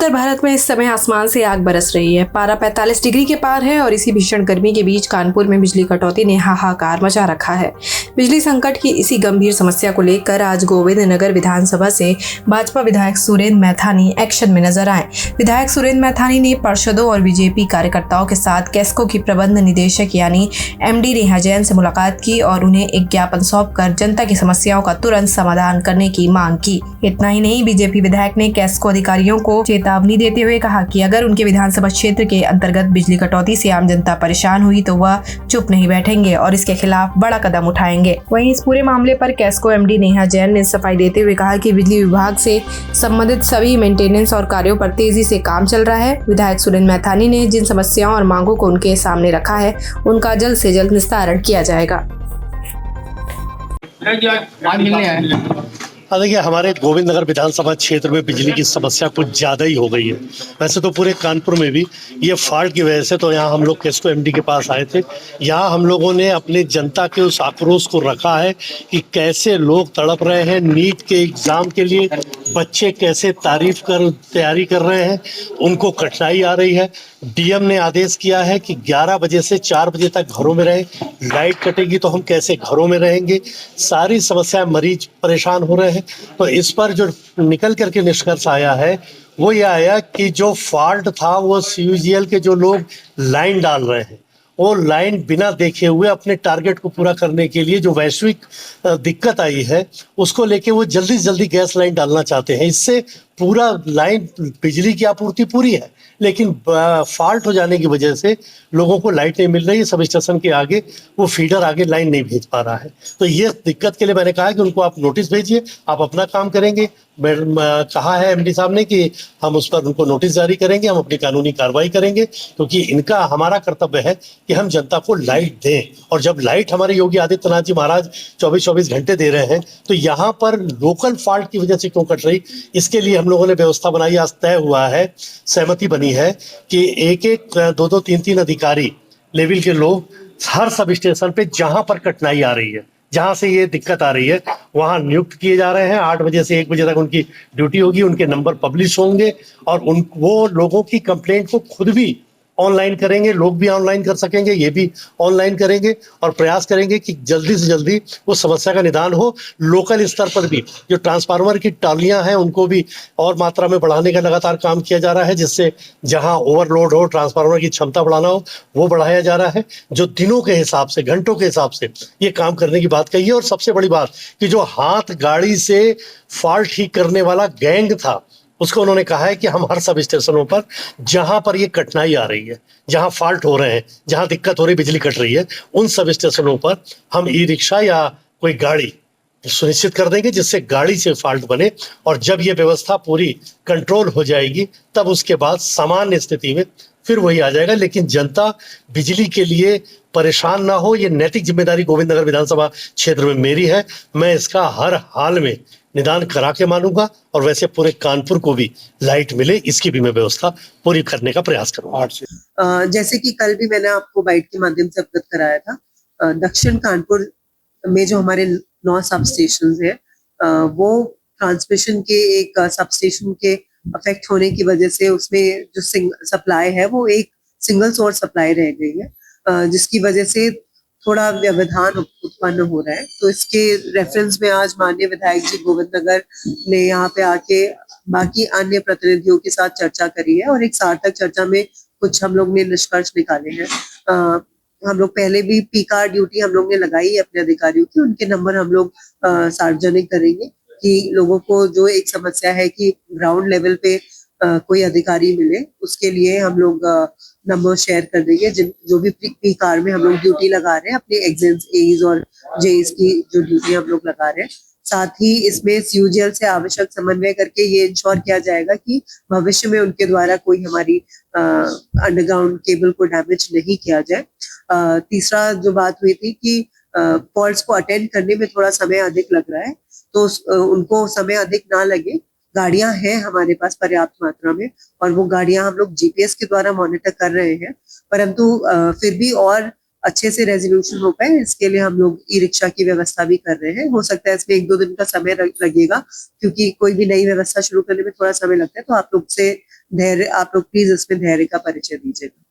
उत्तर भारत में इस समय आसमान से आग बरस रही है। पारा 45 डिग्री के पार है और इसी भीषण गर्मी के बीच कानपुर में बिजली कटौती ने हाहाकार मचा रखा है। बिजली संकट की इसी गंभीर समस्या को लेकर आज गोविंद नगर विधानसभा से भाजपा विधायक सुरेंद्र मैथानी एक्शन में नजर आए। विधायक सुरेंद्र मैथानी ने पार्षदों और बीजेपी कार्यकर्ताओं के साथ कैस्को की प्रबंध निदेशक यानी MD नेहा जैन से मुलाकात की और उन्हें एक ज्ञापन सौंपकर जनता की समस्याओं का तुरंत समाधान करने की मांग की। इतना ही नहीं, बीजेपी विधायक ने कैस्को अधिकारियों को चेतावनी देते हुए कहा कि अगर उनके विधानसभा क्षेत्र के अंतर्गत बिजली कटौती से आम जनता परेशान हुई तो वह चुप नहीं बैठेंगे और इसके खिलाफ बड़ा कदम उठाएंगे। वहीं इस पूरे मामले पर कैस्को MD नेहा जैन ने सफाई देते हुए कहा कि बिजली विभाग से संबंधित सभी मेंटेनेंस और कार्यों पर तेजी से काम चल रहा है। विधायक सुरेंद्र मैथानी ने जिन समस्याओं और मांगों को उनके सामने रखा है उनका जल्द से जल्द निस्तारण किया जाएगा। देखिए, हमारे गोविंद नगर विधानसभा क्षेत्र में बिजली की समस्या कुछ ज़्यादा ही हो गई है। वैसे तो पूरे कानपुर में भी ये फॉल्ट की वजह से तो यहाँ हम लोग कैस्को MD के पास आए थे। यहाँ हम लोगों ने अपनी जनता के उस आक्रोश को रखा है कि कैसे लोग तड़प रहे हैं। नीट के एग्ज़ाम के लिए बच्चे कैसे तैयारी कर रहे हैं, उनको कठिनाई आ रही है। DM ने आदेश किया है कि 11 बजे से 4 बजे तक घरों में रहें। लाइट कटेगी तो हम कैसे घरों में रहेंगे। सारी समस्याएं, मरीज परेशान हो रहे हैं। तो इस पर जो निकल करके निष्कर्ष आया है वो ये आया कि जो फॉल्ट था वो CUGL के जो लोग लाइन डाल रहे हैं वो लाइन बिना देखे हुए अपने टारगेट को पूरा करने के लिए जो वैश्विक दिक्कत आई है उसको लेके वो जल्दी से जल्दी गैस लाइन डालना चाहते हैं। इससे पूरा लाइन बिजली की आपूर्ति पूरी है लेकिन फॉल्ट हो जाने की वजह से लोगों को लाइट नहीं मिल रही है। सब स्टेशन के आगे वो फीडर आगे लाइन नहीं भेज पा रहा है। तो ये दिक्कत के लिए मैंने कहा कि उनको आप नोटिस भेजिए, आप अपना काम करेंगे। कहा है MD साहब ने कि हम उस पर उनको नोटिस जारी करेंगे, हम अपनी कानूनी कार्रवाई करेंगे क्योंकि इनका हमारा कर्तव्य है कि हम जनता को लाइट दें। और जब लाइट हमारे योगी आदित्यनाथ जी महाराज 24-24 घंटे दे रहे हैं तो यहाँ पर लोकल फॉल्ट की वजह से क्यों कट रही, इसके लिए हम लोगों ने व्यवस्था बनाई। आज तय हुआ है, सहमति बनी है कि एक 2-2, 3-3 अधिकारी लेवल के लोग हर सब स्टेशन पे जहां पर कठिनाई आ रही है, जहां से ये दिक्कत आ रही है वहां नियुक्त किए जा रहे हैं। 8 बजे से 1 बजे तक उनकी ड्यूटी होगी, उनके नंबर पब्लिश होंगे और वो लोगों की कंप्लेंट को खुद भी ऑनलाइन करेंगे। लोग भी ऑनलाइन कर सकेंगे, ये भी ऑनलाइन करेंगे और प्रयास करेंगे कि जल्दी से जल्दी उस समस्या का निदान हो। लोकल स्तर पर भी जो ट्रांसफार्मर की टालियां हैं उनको भी और मात्रा में बढ़ाने का लगातार काम किया जा रहा है, जिससे जहां ओवरलोड हो, ट्रांसफार्मर की क्षमता बढ़ाना हो, वो बढ़ाया जा रहा है। जो दिनों के हिसाब से, घंटों के हिसाब से ये काम करने की बात कही है। और सबसे बड़ी बात कि जो हाथ गाड़ी से फॉल्ट ठीक करने वाला गैंग था उसको उन्होंने कहा है कि हम हर सब स्टेशनों पर जहां पर ये कठिनाई आ रही है, जहां फॉल्ट हो रहे हैं, जहां दिक्कत हो रही, बिजली कट रही है, उन सब स्टेशनों पर हम ई-रिक्शा या कोई गाड़ी सुनिश्चित कर देंगे जिससे गाड़ी से फॉल्ट बने। और जब ये व्यवस्था पूरी कंट्रोल हो जाएगी तब उसके बाद सामान्य स्थिति में फिर वही आ जाएगा। लेकिन जनता बिजली के लिए परेशान ना हो, ये नैतिक जिम्मेदारी गोविंद नगर विधानसभा क्षेत्र में मेरी है। मैं इसका हर हाल में निदान करा के मानूंगा और वैसे पूरे कानपुर को भी लाइट मिले इसकी भी मैं व्यवस्था पूरी करने का प्रयास करूंगा। जैसे कि कल भी मैंने आपको बाइट के माध्यम से अवगत कराया था, दक्षिण कानपुर में जो हमारे 9 सब स्टेशन है वो ट्रांसमिशन के एक सब स्टेशन के अफेक्ट होने की वजह से उसमें जो सप्लाई है वो एक सिंगल सोर्स सप्लाई रह गई है, जिसकी वजह से थोड़ा व्यवधान उत्पन्न हो रहा है। तो इसके रेफरेंस में आज माननीय विधायक जी गोविंद नगर ने यहाँ पे आके बाकी अन्य प्रतिनिधियों के साथ चर्चा करी है और एक सार्थक चर्चा में कुछ हम लोग ने निष्कर्ष निकाले हैं। हम लोग पहले भी PCAR ड्यूटी हम लोग ने लगाई है अपने अधिकारियों की, उनके नंबर हम लोग सार्वजनिक करेंगे कि लोगों को जो एक समस्या है कि ग्राउंड लेवल पे कोई अधिकारी मिले, उसके लिए हम लोग नंबर शेयर कर देंगे। जो भी PCAR में हम लोग ड्यूटी लगा रहे हैं, अपने एग्जाम्स AEs और JEs की जो ड्यूटी हम लोग लगा रहे हैं, साथ ही इसमें CUGL से आवश्यक समन्वय करके ये इंश्योर किया जाएगा कि भविष्य में उनके द्वारा कोई हमारी अंडरग्राउंड केबल को डैमेज नहीं किया जाए। तीसरा जो बात हुई थी कि फॉल्ट्स को अटेंड करने में थोड़ा समय अधिक लग रहा है, तो उनको समय अधिक ना लगे। गाड़ियां हैं हमारे पास पर्याप्त मात्रा में और वो गाड़ियां हम लोग GPS के द्वारा मॉनिटर कर रहे हैं, परंतु फिर भी और अच्छे से रेजोल्यूशन हो पाए इसके लिए हम लोग ई-रिक्शा की व्यवस्था भी कर रहे हैं। हो सकता है इसमें 1-2 दिन का समय लगेगा क्योंकि कोई भी नई व्यवस्था शुरू करने में थोड़ा समय लगता है, तो आप लोग से धैर्य, आप लोग प्लीज इसमें धैर्य का परिचय दीजिएगा।